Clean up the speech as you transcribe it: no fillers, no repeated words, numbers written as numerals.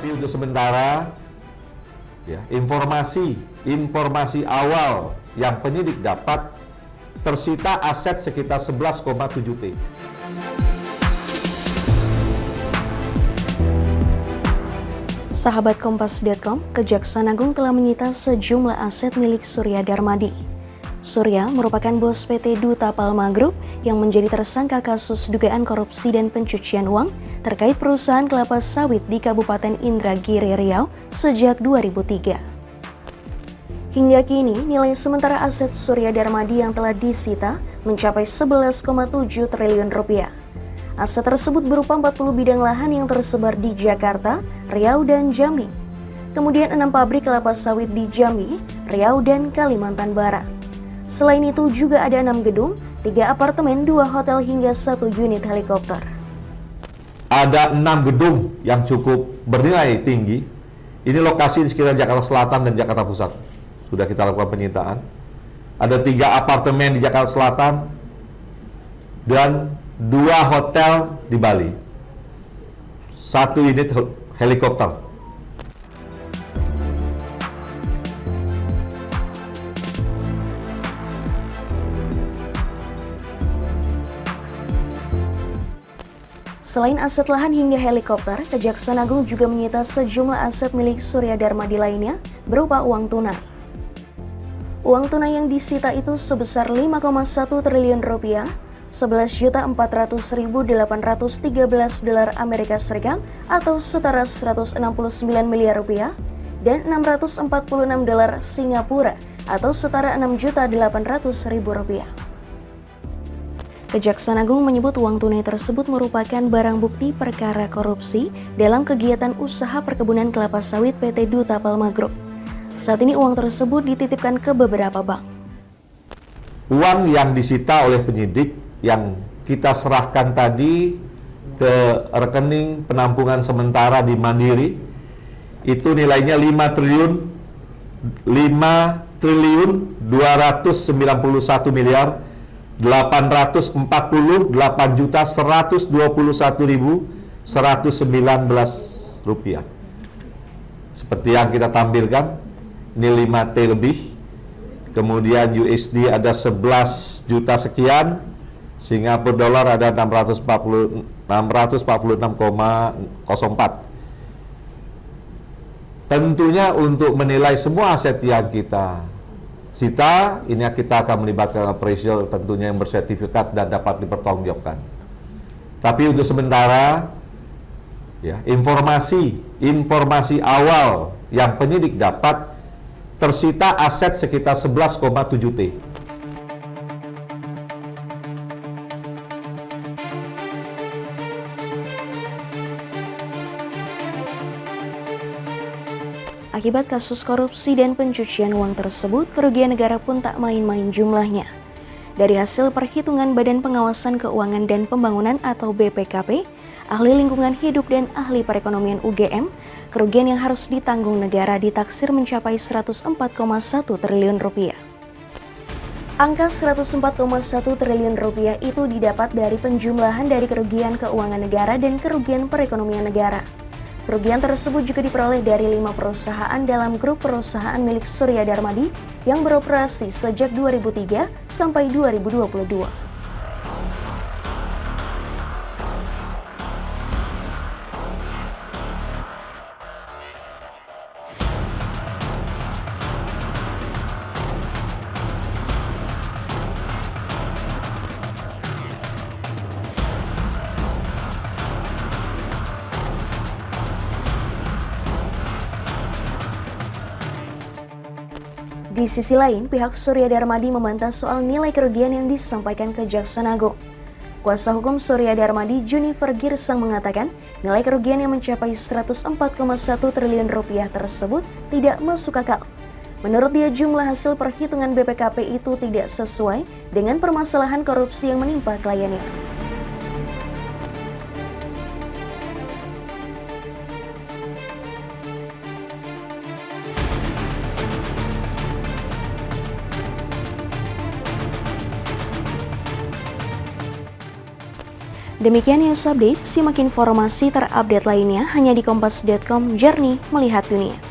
Tapi untuk sementara, ya, informasi awal yang penyidik dapat, tersita aset sekitar 11,7 T. Sahabat Kompas.com, Kejaksaan Agung telah menyita sejumlah aset milik Surya Darmadi. Surya merupakan bos PT Duta Palma Group yang menjadi tersangka kasus dugaan korupsi dan pencucian uang terkait perusahaan kelapa sawit di Kabupaten Indragiri Riau sejak 2003. Hingga kini, nilai sementara aset Surya Darmadi yang telah disita mencapai 11,7 triliun rupiah. Aset tersebut berupa 40 bidang lahan yang tersebar di Jakarta, Riau, dan Jambi. Kemudian 6 pabrik kelapa sawit di Jambi, Riau, dan Kalimantan Barat. Selain itu juga ada 6 gedung, 3 apartemen, 2 hotel, hingga 1 unit helikopter. Ada 6 gedung yang cukup bernilai tinggi. Ini lokasi di sekitar Jakarta Selatan dan Jakarta Pusat. Sudah kita lakukan penyitaan. Ada 3 apartemen di Jakarta Selatan dan 2 hotel di Bali. 1 unit helikopter. Selain aset lahan hingga helikopter, Kejaksaan Agung juga menyita sejumlah aset milik Surya Darmadi lainnya berupa uang tunai. Uang tunai yang disita itu sebesar 5,1 triliun rupiah, 11.400.813 dolar Amerika Serikat atau setara 169 miliar rupiah, dan 646 dolar Singapura atau setara 6.800.000 rupiah. Kejaksaan Agung menyebut uang tunai tersebut merupakan barang bukti perkara korupsi dalam kegiatan usaha perkebunan kelapa sawit PT Duta Palma Group. Saat ini uang tersebut dititipkan ke beberapa bank. Uang yang disita oleh penyidik yang kita serahkan tadi ke rekening penampungan sementara di Mandiri itu nilainya 5.291 miliar 848.121.119 rupiah. Seperti yang kita tampilkan, ini 5T lebih, kemudian USD ada 11 juta sekian, Singapura dolar ada 646,04. Tentunya untuk menilai semua aset yang kita sita, ini kita akan melibatkan appraisal tentunya yang bersertifikat dan dapat dipertanggungjawabkan. Tapi untuk sementara, ya, informasi awal yang penyidik dapat, tersita aset sekitar 11,7 T. Akibat kasus korupsi dan pencucian uang tersebut, kerugian negara pun tak main-main jumlahnya. Dari hasil perhitungan Badan Pengawasan Keuangan dan Pembangunan atau BPKP, ahli lingkungan hidup dan ahli perekonomian UGM, kerugian yang harus ditanggung negara ditaksir mencapai 104,1 triliun rupiah. Angka 104,1 triliun rupiah itu didapat dari penjumlahan dari kerugian keuangan negara dan kerugian perekonomian negara. Kerugian tersebut juga diperoleh dari 5 perusahaan dalam grup perusahaan milik Surya Darmadi yang beroperasi sejak 2003 sampai 2022. Di sisi lain, pihak Surya Darmadi membantah soal nilai kerugian yang disampaikan Kejaksaan Agung. Kuasa hukum Surya Darmadi, Junifer Girsang, mengatakan nilai kerugian yang mencapai 104,1 triliun rupiah tersebut tidak masuk akal. Menurut dia, jumlah hasil perhitungan BPKP itu tidak sesuai dengan permasalahan korupsi yang menimpa kliennya. Demikian news update, simak informasi terupdate lainnya hanya di kompas.com, Jernih Melihat Dunia.